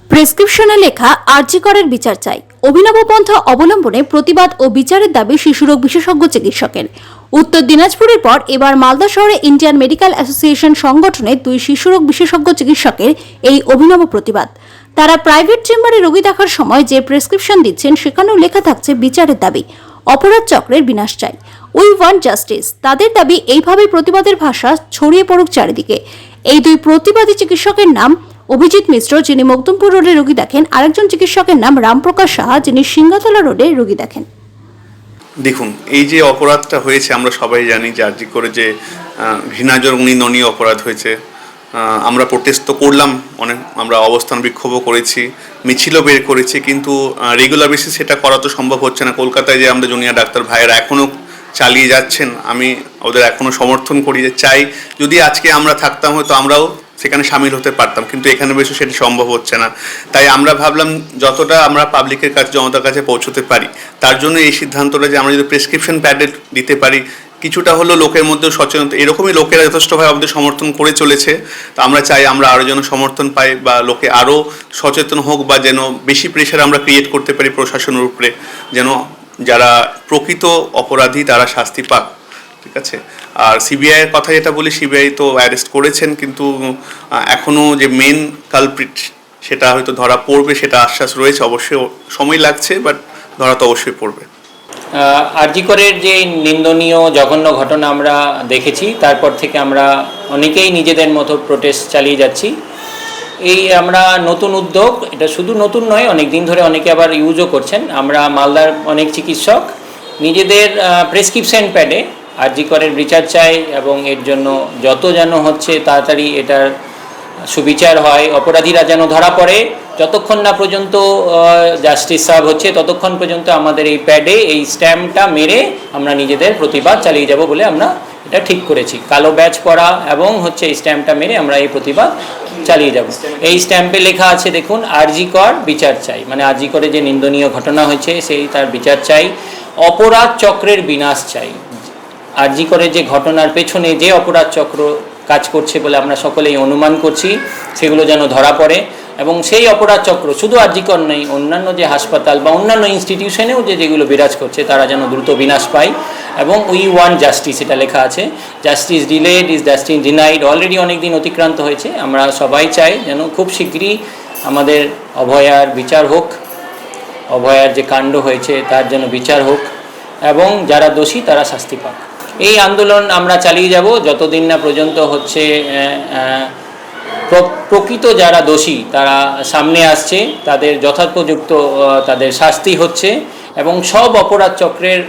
প্রেসক্রিপশনে লেখা আরজি করের বিচার চাই। অভিনব পন্থা অবলম্বনে প্রতিবাদ ও বিচারের দাবি শিশুরোগ বিশেষজ্ঞ চিকিৎসকের। উত্তর দিনাজপুরের পর এবার মালদা শহরে ইন্ডিয়ান মেডিকেল অ্যাসোসিয়েশন সংগঠনের দুই শিশুরোগ বিশেষজ্ঞ চিকিৎসকের এই অভিনব প্রতিবাদ। তারা প্রাইভেট চেম্বারে রোগী দেখার সময় যে প্রেসক্রিপশন দিচ্ছেন সেখানেও লেখা থাকছে বিচারের দাবি, অপরাধ চক্রের বিনাশ চাই। We want justice. তাদের দাবি এইভাবে প্রতিবাদের ভাষা ছড়িয়ে পড়ুক চারিদিকে। এই দুই প্রতিবাদী চিকিৎসকের নাম অভিজিৎ মিশ্র, যিনি মকদুমপুর রোডে রোগী দেখেন, আরেকজন চিকিৎসকের নাম রামপ্রকাশ সাহা, যিনি সিংহাতলা রোডে রোগী দেখেন। দেখুন, এই যে অপরাধটা হয়েছে আমরা সবাই জানি যে আরজি করে যে ঘৃণাজনক নিন্দনীয় অপরাধ হয়েছে। আমরা প্রোটেস্ট তো করলাম, অনেক আমরা অবস্থান বিক্ষোভও করেছি, মিছিলও বের করেছি, কিন্তু রেগুলার বেসিস সেটা করা তো সম্ভব হচ্ছে না। কলকাতায় যে আমরা জুনিয়র ডাক্তার ভাইয়েরা এখনও চালিয়ে যাচ্ছেন, আমি ওদের এখনও সমর্থন করি যে চাই যদি আজকে আমরা থাকতাম হয়তো আমরাও সেখানে সামিল হতে পারতাম, কিন্তু এখানে বেশি সেটা সম্ভব হচ্ছে না। তাই আমরা ভাবলাম যতটা আমরা পাবলিকের কাছে জনতার কাছে পৌঁছতে পারি তার জন্য এই সিদ্ধান্তটা যে আমরা যদি প্রেসক্রিপশন প্যাডেড দিতে পারি, কিছুটা হলো লোকের মধ্যে সচেতনতা, এরকমই লোকেরা যথেষ্টভাবে আমাদের সমর্থন করে চলেছে। তো আমরা চাই আমরা আরও যেন সমর্থন পাই বা লোকে আরও সচেতন হোক, বা যেন বেশি প্রেশার আমরা ক্রিয়েট করতে পারি প্রশাসনের উপরে, যেন যারা প্রকৃত অপরাধী তারা শাস্তি পাক। ঠিক আছে। আর সিবিআইয়ের কথা যেটা বলি, সিবিআই তো অ্যারেস্ট করেছেন, কিন্তু এখনও যে মেন কালপ্রিট সেটা হয়তো ধরা পড়বে, সেটা আশ্বাস রয়েছে। অবশ্যই সময় লাগছে, বাট ধরা তো অবশ্যই পড়বে। আরজি করের যে নিন্দনীয় জঘন্য ঘটনা আমরা দেখেছি, তারপর থেকে আমরা অনেকেই নিজেদের মতো প্রোটেস্ট চালিয়ে যাচ্ছি। এই আমরা নতুন উদ্যোগ, এটা শুধু নতুন নয়, অনেক দিন ধরে অনেকে আবার ইউজও করছেন। আমরা মালদার অনেক চিকিৎসক নিজেদের প্রেসক্রিপশন প্যাডে আরজি করের বিচার চাই, এবং এর জন্য যত যেন হচ্ছে তাড়াতাড়ি এটার সুবিচার হয়, অপরাধীরা যেন ধরা পড়ে। যতক্ষণ না পর্যন্ত জাস্টিস সার্ভ হচ্ছে ততক্ষণ পর্যন্ত আমাদের এই প্যাডে এই স্ট্যাম্পটা মেরে আমরা নিজেদের প্রতিবাদ চালিয়ে যাব বলে আমরা এটা ঠিক করেছি। কালো ব্যাজ পরা এবং হচ্ছে এই স্ট্যাম্পটা মেরে আমরা এই প্রতিবাদ চালিয়ে যাব। এই স্ট্যাম্পে লেখা আছে দেখুন, আরজি কর বিচার চাই, মানে আরজি করে যে নিন্দনীয় ঘটনা হয়েছে সেই তার বিচার চাই, অপরাধ চক্রের বিনাশ চাই। আরজি করে যে ঘটনার পেছনে যে অপরাধ চক্র কাজ করছে বলে আমরা সকলেই অনুমান করছি, সেগুলো যেন ধরা পড়ে, এবং সেই অপরাধ চক্র শুধু আরজি কর নেই, অন্যান্য যে হাসপাতাল বা অন্যান্য ইনস্টিটিউশনেও যেগুলো বিরাজ করছে তারা যেন দ্রুত বিনাশ পায়। এবং উই ওয়ান্ট জাস্টিস, এটা লেখা আছে। Justice delayed is justice denied. Already অনেক দিন অতিক্রান্ত হয়েছে। আমরা সবাই চাই যেন খুব শীঘ্রই আমাদের অভয়ার বিচার হোক, অভয়ার যে কাণ্ড হয়েছে তার যেন বিচার হোক, এবং যারা দোষী তারা শাস্তি পাক। এই আন্দোলন আমরা চালিয়ে যাব যতদিন না পর্যন্ত হচ্ছে প্রকৃত যারা দোষী তারা সামনে আসছে, তাদের যথোপযুক্ত তাদের শাস্তি হচ্ছে, এবং সব অপরাধ চক্রের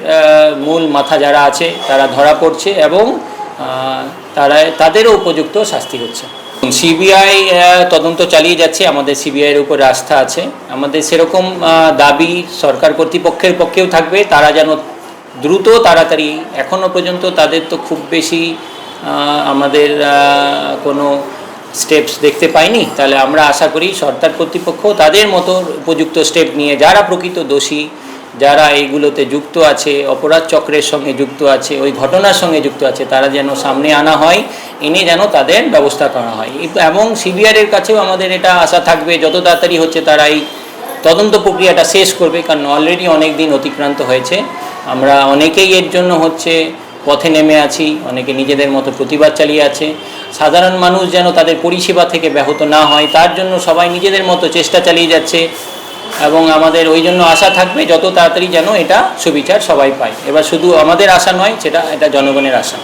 মূল মাথা যারা আছে তারা ধরা পড়ছে, এবং তাদেরও উপযুক্ত শাস্তি হচ্ছে। সিবিআই তদন্ত চালিয়ে যাচ্ছে, আমাদের সিবিআইয়ের উপর আস্থা আছে। আমাদের সেরকম দাবি সরকার কর্তৃপক্ষের পক্ষেও থাকবে, তারা যেন দ্রুত তাড়াতাড়ি, এখনও পর্যন্ত তাদের তো খুব বেশি আমাদের কোনো স্টেপস দেখতে পাইনি, তাহলে আমরা আশা করি সরকার কর্তৃপক্ষ তাদের মতো উপযুক্ত স্টেপ নিয়ে যারা প্রকৃত দোষী, যারা এইগুলোতে যুক্ত আছে, অপরাধ চক্রের সঙ্গে যুক্ত আছে, ওই ঘটনার সঙ্গে যুক্ত আছে, তারা যেন সামনে আনা হয়, এনে যেন তাদের ব্যবস্থা করা হয়। এবং সিবিআইয়ের কাছেও আমাদের এটা আশা থাকবে যত তাড়াতাড়ি হচ্ছে তারা এই তদন্ত প্রক্রিয়াটা শেষ করবে, কারণ অলরেডি অনেক দিন অতিক্রান্ত হয়েছে। আমরা অনেকেই এর জন্য হচ্ছে পথে নেমে আছি, অনেকে নিজেদের মতো প্রতিবাদ চালিয়ে আছে। সাধারণ মানুষ যেন তাদের পরিষেবা থেকে ব্যাহত না হয় তার জন্য সবাই নিজেদের মতো চেষ্টা চালিয়ে যাচ্ছে, এবং আমাদের ওই জন্য আশা থাকবে যত তাড়াতাড়ি যেন এটা সুবিচার সবাই পায়। এবার শুধু আমাদের আশা নয়, এটা জনগণের আশা।